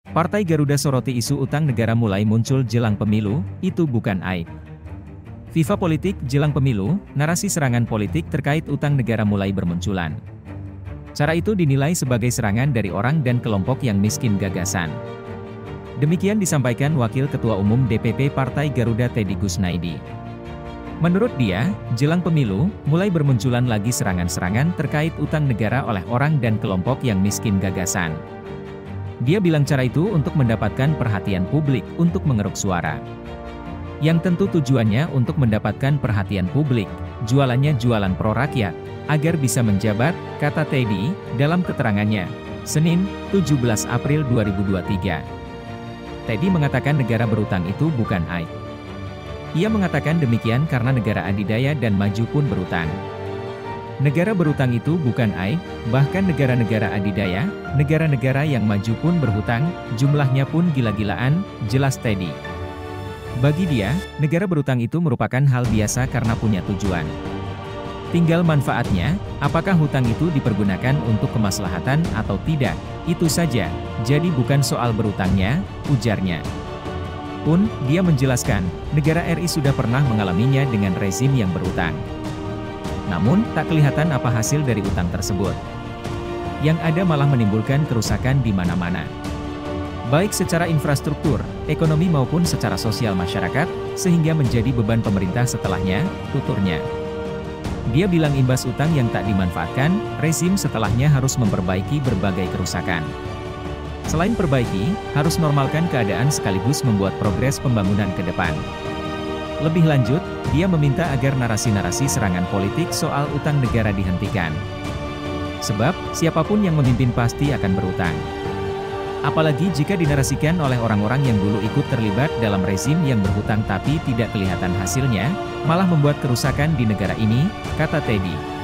Partai Garuda soroti isu utang negara mulai muncul jelang pemilu, itu bukan aib. Viva Politik jelang pemilu, narasi serangan politik terkait utang negara mulai bermunculan. Cara itu dinilai sebagai serangan dari orang dan kelompok yang miskin gagasan. Demikian disampaikan Wakil Ketua Umum DPP Partai Garuda Teddy Gusnaidi. Menurut dia, jelang pemilu, mulai bermunculan lagi serangan-serangan terkait utang negara oleh orang dan kelompok yang miskin gagasan. Dia bilang cara itu untuk mendapatkan perhatian publik untuk mengeruk suara. Yang tentu tujuannya untuk mendapatkan perhatian publik, jualannya jualan pro rakyat, agar bisa menjabat, kata Teddy, dalam keterangannya, Senin, 17 April 2023. Teddy mengatakan negara berutang itu bukan aib. Ia mengatakan demikian karena negara adidaya dan maju pun berutang. Negara berutang itu bukan aib, bahkan negara-negara adidaya, negara-negara yang maju pun berhutang, jumlahnya pun gila-gilaan, jelas Teddy. Bagi dia, negara berutang itu merupakan hal biasa karena punya tujuan. Tinggal manfaatnya, apakah hutang itu dipergunakan untuk kemaslahatan atau tidak, itu saja, jadi bukan soal berutangnya, ujarnya. Pun, dia menjelaskan, negara RI sudah pernah mengalaminya dengan rezim yang berutang. Namun, tak kelihatan apa hasil dari utang tersebut. Yang ada malah menimbulkan kerusakan di mana-mana. Baik secara infrastruktur, ekonomi maupun secara sosial masyarakat, sehingga menjadi beban pemerintah setelahnya, tuturnya. Dia bilang imbas utang yang tak dimanfaatkan, rezim setelahnya harus memperbaiki berbagai kerusakan. Selain perbaiki, harus normalkan keadaan sekaligus membuat progres pembangunan ke depan. Lebih lanjut, dia meminta agar narasi-narasi serangan politik soal utang negara dihentikan. Sebab, siapapun yang memimpin pasti akan berutang. Apalagi jika dinarasikan oleh orang-orang yang dulu ikut terlibat dalam rezim yang berhutang tapi tidak kelihatan hasilnya, malah membuat kerusakan di negara ini, kata Teddy.